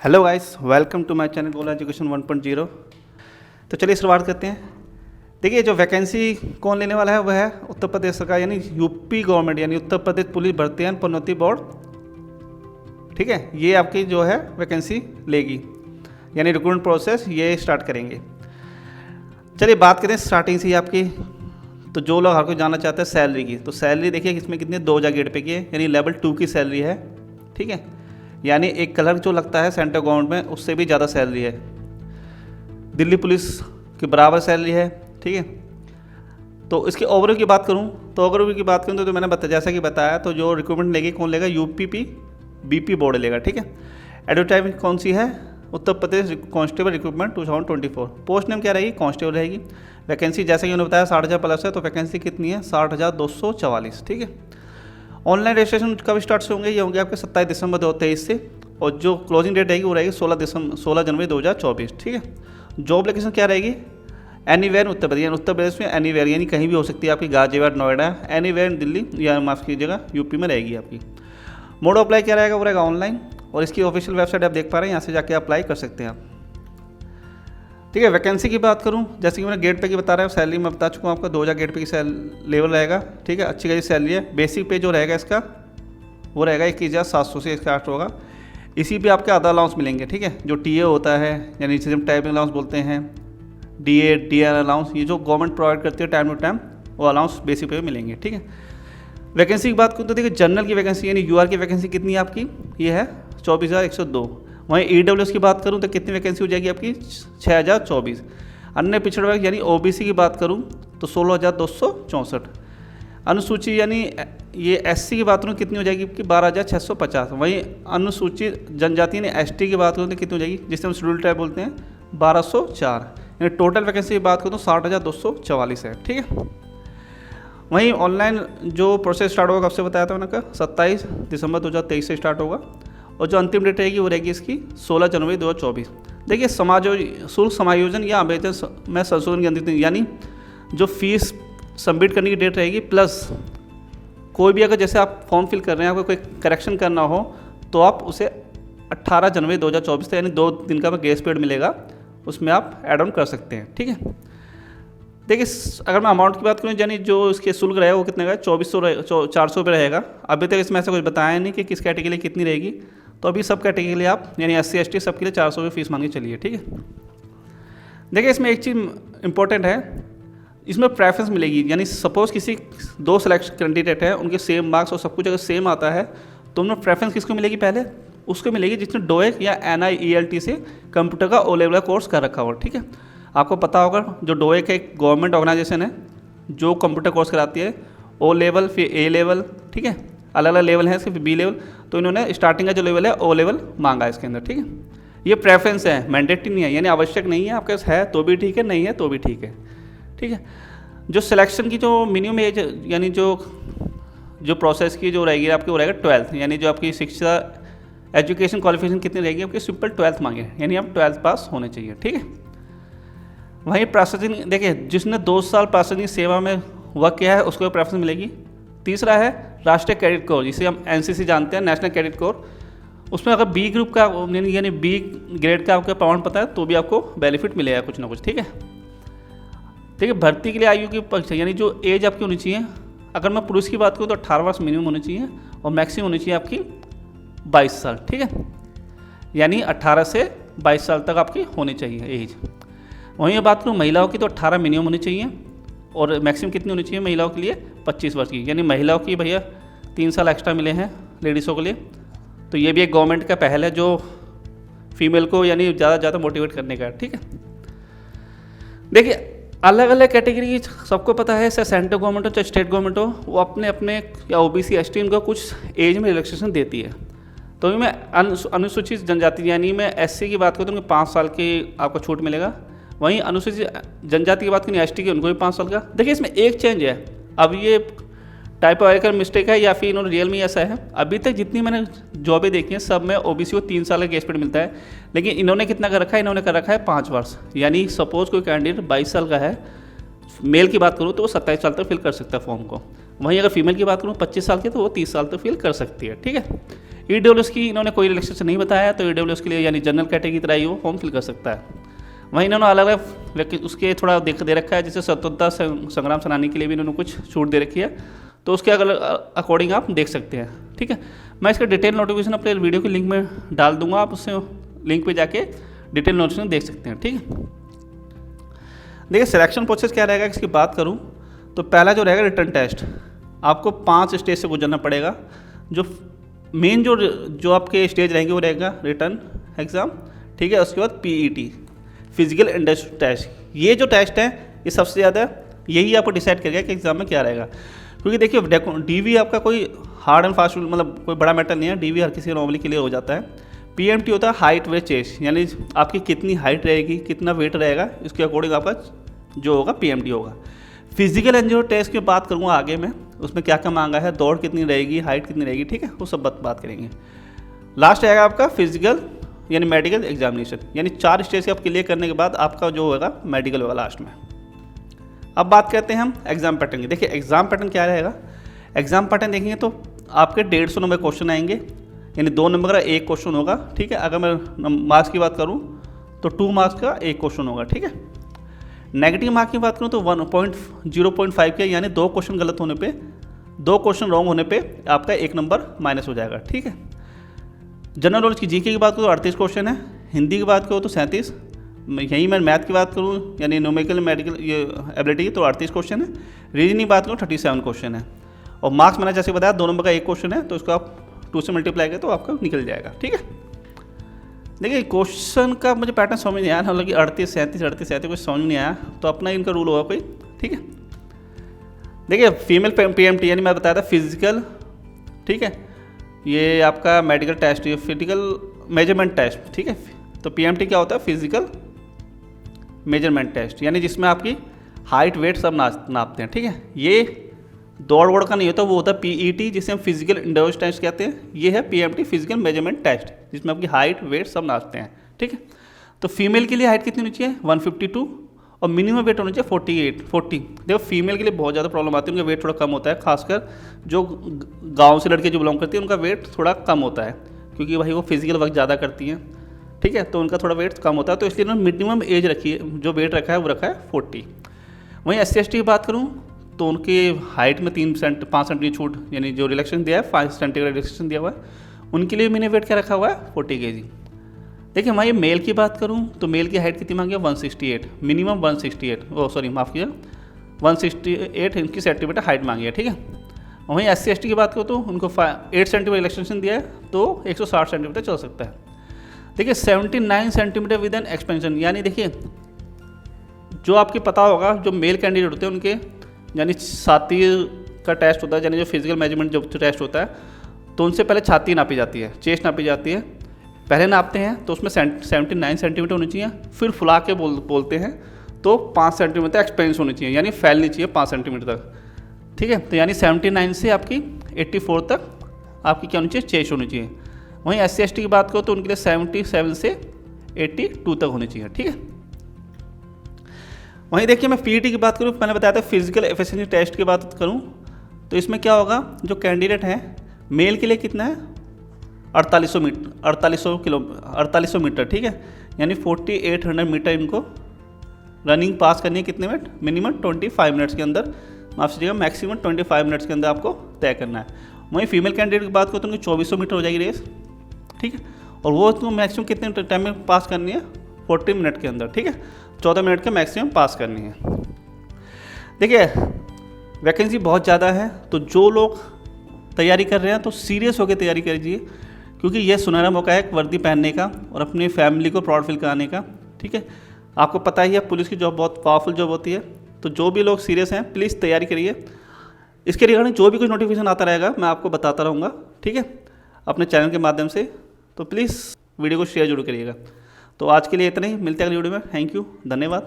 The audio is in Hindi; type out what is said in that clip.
Hello guys, welcome to my channel गोला एजुकेशन 1.0। तो चलिए शुरुआत करते हैं। देखिए, जो वैकेंसी कौन लेने वाला है वह है उत्तर प्रदेश सरकार यानी यूपी गवर्नमेंट यानी उत्तर प्रदेश पुलिस भर्ती एवं पदोन्नति बोर्ड। ठीक है, ये आपकी जो है वैकेंसी लेगी यानी रिक्रूटमेंट प्रोसेस ये स्टार्ट करेंगे। चलिए बात करें स्टार्टिंग से ही आपकी। तो जो लोग हर कोई जानना चाहते हैं सैलरी की, तो सैलरी देखिए इसमें कितनी 2000 गेट पे की है यानी लेवल 2 की सैलरी है। ठीक है, यानी एक क्लर्क जो लगता है सेंट्रल गवर्नमेंट में उससे भी ज़्यादा सैलरी है। दिल्ली पुलिस के बराबर सैलरी है। ठीक है, तो इसके ओवरव्यू की बात करूं तो मैंने जैसा कि बताया, तो जो रिक्रूटमेंट लेगी कौन लेगा, यूपीपी बीपी बोर्ड लेगा। ठीक है, एडवर्टाइजमेंट कौन सी है, Uttar Pradesh constable recruitment 2024। Post name क्या रहेगी, कांस्टेबल रहेगी। वैकेंसी जैसे कि उन्होंने बताया 60,000 प्लस है, तो वैकेंसी कितनी है 60,244। ठीक है, ऑनलाइन रजिस्ट्रेशन कब स्टार्ट होंगे, ये होंगे आपके 27 दिसंबर 2023 से, और जो क्लोजिंग डेट रहेगी वो रहेगी 16 जनवरी 2024। ठीक है, जॉब लोकेशन क्या रहेगी, एनीवेयर उत्तर प्रदेश, उत्तर प्रदेश में एनीवेयर यानी कहीं भी हो सकती है आपकी, गाजियाबाद, नोएडा, एनीवेयर दिल्ली या माफ कीजिएगा यूपी में रहेगी आपकी। मोड ऑफ अप्लाई क्या रहेगा, वो रहेगा ऑनलाइन, और इसकी ऑफिशियल वेबसाइट आप देख पा रहे हैं, यहाँ से जाके अप्लाई कर सकते हैं आप। ठीक है, वैकेंसी की बात करूं, जैसे कि मैंने गेट पे की बता रहा हूँ, सैलरी मैं बता चुका हूँ आपका 2000 गेट पे की लेवल रहेगा। ठीक है, अच्छी खासी सैलरी है। बेसिक पे जो रहेगा इसका वो रहेगा 21,700 से स्टार्ट होगा। इसी पे आपके अदर अलाउंस मिलेंगे। ठीक है, जो टीए होता है यानी जिसे हम टाइपिंग अलाउंस बोलते हैं, डीए डीआर अलाउंस, ये जो गवर्नमेंट प्रोवाइड करती है टाइम टू टाइम, वो अलाउंस बेसिक पे मिलेंगे। ठीक है, वैकेंसी की बात करूँ तो देखिए जनरल की वैकेंसी यानी यूआर की वैकेंसी कितनी है आपकी, ये है 24,102। वहीं ईडब्ल्यूएस की बात करूं तो कितनी वैकेंसी हो जाएगी आपकी 6,024। अन्य पिछड़ा वर्ग यानी ओबीसी की बात करूं तो 16,264। अनुसूची यानी ये एससी की बात करूं कितनी हो जाएगी आपकी 12,650। वहीं अनुसूचित जनजाति यानी एसटी की बात करूं तो कितनी हो जाएगी, जिसे हम शेड्यूल ट्राइब बोलते हैं, 1204। यानी टोटल वैकेंसी की बात करूं तो 60,244 है। ठीक है, वहीं ऑनलाइन जो प्रोसेस स्टार्ट होगा, कब से बताया था मैंने कहा 27 दिसंबर 2023 से स्टार्ट होगा, और जो अंतिम डेट रहेगी वो रहेगी इसकी 16 जनवरी 2024। देखिए शुल्क समायोजन या आवेदन में संशोधन की अंतिम यानी जो फीस सबमिट करने की डेट रहेगी, प्लस कोई भी अगर जैसे आप फॉर्म फिल कर रहे हैं, आपको कोई करेक्शन करना हो तो आप उसे 18 जनवरी 2024 तक यानी 2 दिन का ग्रेस पीरियड मिलेगा, उसमें आप ऐड ऑन कर सकते हैं। ठीक है, देखिए अगर मैं अमाउंट की बात करूँ यानी जो इसके शुल्क रहेगा वो कितने का 400 रुपये रहेगा। अभी तक इसमें ऐसा कुछ बताया नहीं कि किस कैटेगरी के लिए कितनी रहेगी, तो अभी सब कैटेगरी के लिए आप यानी SC ST सबके लिए 400 रुपये फीस मांगी चलिए। ठीक है, देखिए इसमें एक चीज़ इंपॉर्टेंट है, इसमें प्रेफरेंस मिलेगी यानी सपोज किसी 2 सेलेक्ट कैंडिडेट है, उनके सेम मार्क्स और सब कुछ अगर सेम आता है तो उनमें प्रेफरेंस किसको मिलेगी, पहले उसको मिलेगी जिसने डोएक या NIELT से कंप्यूटर का O लेवल कोर्स कर रखा हो। ठीक है, आपको पता होगा जो डोएक एक गवर्नमेंट ऑर्गेनाइजेशन है जो कंप्यूटर कोर्स कराती है, O लेवल फिर A लेवल। ठीक है, अलग अलग लेवल है, सिर्फ B लेवल, तो इन्होंने स्टार्टिंग का जो लेवल है O लेवल मांगा है इसके अंदर। ठीक है, ये प्रेफरेंस है, मैंडेटरी नहीं है यानी आवश्यक नहीं है, आपके पास है तो भी ठीक है, नहीं है तो भी ठीक है। ठीक है, जो सिलेक्शन की जो मिनिमम एज यानी जो प्रोसेस की जो रहेगी आपकी वो रहेगा 12th, यानी जो आपकी शिक्षा एजुकेशन क्वालिफिकेशन कितनी रहेगी आपकी, सिंपल 12th मांगे यानी आप 12th पास होने चाहिए। ठीक है, वहीं प्रशासनिक देखिए जिसने 2 साल प्रशासनिक सेवा में वर्क किया है उसको प्रेफरेंस मिलेगी। तीसरा है राष्ट्रीय कैडेट कोर, जिसे हम NCC जानते हैं, नेशनल कैडेट कोर। उसमें अगर B ग्रुप का यानी B ग्रेड का आपका प्रमाण पता है तो भी आपको बेनिफिट मिलेगा कुछ ना कुछ। ठीक है, देखिए भर्ती के लिए आयु की परीक्षा यानी जो एज आपकी होनी चाहिए, अगर मैं पुरुष की बात करूँ तो 18 वर्ष मिनिमम होनी चाहिए और मैक्सिमम होनी चाहिए आपकी 22 साल। ठीक है, यानी 18 से 22 साल तक आपकी होनी चाहिए एज। वहीं बात करूँ महिलाओं की तो 18 मिनिमम होनी चाहिए और मैक्सिमम कितनी होनी चाहिए महिलाओं के लिए 25 वर्ष की, यानी महिलाओं की भैया 3 साल एक्स्ट्रा मिले हैं लेडीज़ों के लिए। तो ये भी एक गवर्नमेंट का पहल है जो फीमेल को यानी ज़्यादा से ज़्यादा मोटिवेट करने का। ठीक है, देखिए अलग अलग कैटेगरी सबको पता है, चाहे सेंट्रल गवर्नमेंट हो चाहे स्टेट गवर्नमेंट हो, वो अपने अपने या OBC ST इनको कुछ एज में रिलैक्सेशन देती है। तो मैं अनुसूचित जनजाति यानी मैं SC की बात करूँ तो 5 साल की आपको छूट मिलेगा। वहीं अनुसूचित जनजाति की बात करें ST की, उनको भी 5 साल का। देखिए इसमें एक चेंज है, अब ये टाइप ऑफ एरर मिस्टेक है या फिर इन्होंने रियल में ऐसा है, अभी तक जितनी मैंने जॉबें देखी हैं सब में OBC को 3 साल का ग्रेस पीरियड मिलता है, लेकिन इन्होंने कितना कर रखा है, इन्होंने कर रखा है 5 वर्ष। यानी सपोज कोई कैंडिडेट 22 साल का है, मेल की बात करूँ तो वो 27 साल तक फिल कर सकता है फॉर्म को। वहीं अगर फीमेल की बात करूँ 25 साल की तो वो 30 साल तक फिल कर सकती है। ठीक है, EWS की इन्होंने कोई रिलैक्सेशन नहीं बताया, तो EWS के लिए यानी जनरल कैटेगरी की तरह ही वो फॉर्म फिल कर सकता है। वहीं इन्होंने अलग अलग उसके थोड़ा दे रखा है, जैसे स्वतंत्रता संग्राम सेनानी के लिए भी इन्होंने कुछ छूट दे रखी है, तो उसके अकॉर्डिंग आप देख सकते हैं। ठीक है, मैं इसका डिटेल नोटिफिकेशन अपने वीडियो के लिंक में डाल दूंगा, आप उससे लिंक पे जाके डिटेल नोटिफिकेशन देख सकते हैं। ठीक है, देखिए सिलेक्शन प्रोसेस क्या रहेगा, इसकी बात करूँ तो पहला जो रहेगा रिटन टेस्ट, आपको 5 स्टेज से गुजरना पड़ेगा। जो मेन जो आपके स्टेज रहेंगे वो रहेगा रिटन एग्ज़ाम। ठीक है, उसके बाद PET फिजिकल इंडस्ट्री टेस्ट। ये जो टेस्ट है ये सबसे ज़्यादा यही आपको डिसाइड करेगा कि एग्ज़ाम में क्या रहेगा, क्योंकि देखिए DV आपका कोई हार्ड एंड फास्ट मतलब कोई बड़ा मैटर नहीं है, DV हर किसी नॉर्मली क्लियर हो जाता है। PMT होता है हाइट वेट चेस्ट, यानी आपकी कितनी हाइट रहेगी, कितना वेट रहेगा, इसके अकॉर्डिंग आपका जो होगा PMT होगा। फिजिकल एंड्योरेंस टेस्ट की बात करूँगा आगे में, उसमें क्या क्या मांगा है, दौड़ कितनी रहेगी, हाइट कितनी रहेगी, ठीक है, वो सब बात करेंगे। लास्ट आएगा आपका फिजिकल यानी मेडिकल एग्जामिनेशन, यानी 4 स्टेज आप क्लियर करने के बाद आपका जो होगा मेडिकल होगा लास्ट में। अब बात करते हैं हम एग्जाम पैटर्न की। देखिए एग्जाम पैटर्न क्या रहेगा, एग्जाम पैटर्न देखेंगे तो आपके 150 नंबर क्वेश्चन आएंगे, यानी 2 नंबर का 1 क्वेश्चन होगा। ठीक है, अगर मैं मार्क्स की बात करूँ तो 2 मार्क्स का 1 क्वेश्चन होगा। ठीक है, नेगेटिव मार्क की बात करूँ तो 0.5 के, यानी 2 क्वेश्चन गलत होने पे, 2 क्वेश्चन रॉन्ग होने पे आपका 1 नंबर माइनस हो जाएगा। ठीक है, जनरल नॉलेज की GK की बात करूँ तो 38 क्वेश्चन है, हिंदी की बात करूँ तो 37, यहीं मैं मैथ की बात करूँ यानी न्यूमेरिकल मेडिकल ये एबिलिटी तो 38 क्वेश्चन है, रीजनिंग की बात करूँ 37 क्वेश्चन है, और मार्क्स मैंने जैसे बताया 2 नंबर का 1 क्वेश्चन है, तो इसको आप 2 से मल्टीप्लाई करें तो आपका निकल जाएगा। ठीक है, देखिए क्वेश्चन का मुझे पैटर्न समझ नहीं आया, हालांकि 38 37 कुछ समझ नहीं आया, तो अपना इनका रूल होगा कोई। ठीक है, देखिए फीमेल PMT यानी मैं बताया था फिजिकल, ठीक है, ये आपका मेडिकल टेस्ट, ये फिजिकल मेजरमेंट टेस्ट। ठीक है, तो PMT क्या होता है, फिजिकल मेजरमेंट टेस्ट, यानी जिसमें आपकी हाइट वेट सब नापते हैं। ठीक है, ये दौड़ वोड़ का नहीं होता, वो होता है PET जिसे हम फिजिकल इंडोरेंस टेस्ट कहते हैं। ये है PMT फिजिकल मेजरमेंट टेस्ट, जिसमें आपकी हाइट वेट सब नापते हैं। ठीक है, तो फीमेल के लिए हाइट कितनी होनी चाहिए, 152, और मिनिमम वेट होना चाहिए 40। देखो फीमेल के लिए बहुत ज़्यादा प्रॉब्लम आती है, उनका वेट थोड़ा कम होता है, खासकर जो गाँव से लड़के जो बिलोंग करती हैं उनका वेट थोड़ा कम होता है, क्योंकि भाई वो फिजिकल वर्क ज़्यादा करती हैं। ठीक है, तो उनका थोड़ा वेट कम होता है, तो इसलिए उन्होंने मिनिमम एज रखी है, जो वेट रखा है वो रखा है 40। वहीं SC/ST की बात करूँ तो उनकी हाइट में 5 सेंटीमीटर छूट, यानी जो रिलैक्सेशन दिया है 5 सेंटीमीटर रिलैक्सेशन दिया हुआ है, उनके लिए मैंने वेट क्या रखा हुआ है 40 kg। देखिए मैं ये मेल की बात करूँ तो मेल की हाइट कितनी मांगी है, 168, मिनिमम 168, माफ़ कीजिए 168 इनकी सेंटीमीटर हाइट मांगी है। ठीक है, वहीं SC/ST की बात करूँ तो उनको 8 सेंटीमीटर रिलैक्सेशन दिया है, तो 160 सेंटीमीटर चल सकता है। देखिए 79 सेंटीमीटर विद एन एक्सपेंशन, यानी देखिए जो आपके पता होगा जो मेल कैंडिडेट होते हैं उनके यानी छाती का टेस्ट होता है, यानी जो फिजिकल मेजरमेंट जो टेस्ट होता है, तो उनसे पहले छाती नापी जाती है, चेस्ट नापी जाती है, पहले नापते हैं तो उसमें 79 सेंटीमीटर होनी चाहिए, फिर फुला के बोलते हैं तो 5 सेंटीमीटर एक्सपेंस होनी चाहिए, यानी फैलनी चाहिए 5 सेंटीमीटर तक। ठीक है, तो यानी 79 से आपकी 84 तक आपकी क्या होनी चाहिए, चेस्ट होनी चाहिए। वहीं SC/ST की बात करो तो उनके लिए 77 से 82 तक होनी चाहिए। ठीक है, वहीं देखिए मैं PET की बात करूँ, मैंने बताया था फिजिकल एफिशिएंसी टेस्ट की बात करूँ तो इसमें क्या होगा, जो कैंडिडेट हैं मेल के लिए कितना है 4800 मीटर। ठीक है, यानी 4800 मीटर इनको रनिंग पास करनी है कितने मिनट, मिनिमम 25 मिनट्स के अंदर, माफ कीजिएगा मैक्सिमम 25 मिनट्स के अंदर आपको तय करना है। वहीं फीमेल कैंडिडेट की बात करो तो उनकी 2400 मीटर हो जाएगी रेस। ठीक है, और वो तो मैक्सिमम कितने टाइम में पास करनी है, 40 मिनट के अंदर। ठीक है, 14 मिनट के मैक्सिमम पास करनी है। देखिए वैकेंसी बहुत ज़्यादा है, तो जो लोग तैयारी कर रहे हैं तो सीरियस होकर तैयारी कीजिए, क्योंकि यह सुनहरा मौका है वर्दी पहनने का और अपनी फैमिली को प्राउड फील कराने का। ठीक है, आपको पता ही है पुलिस की जॉब बहुत पावरफुल जॉब होती है, तो जो भी लोग सीरियस हैं प्लीज़ तैयारी करिए। इसके रिगार्डिंग जो भी कुछ नोटिफिकेशन आता रहेगा मैं आपको बताता रहूँगा। ठीक है, अपने चैनल के माध्यम से, तो प्लीज़ वीडियो को शेयर जरूर करिएगा। तो आज के लिए इतना ही, मिलते हैं अगली वीडियो में। थैंक यू, धन्यवाद।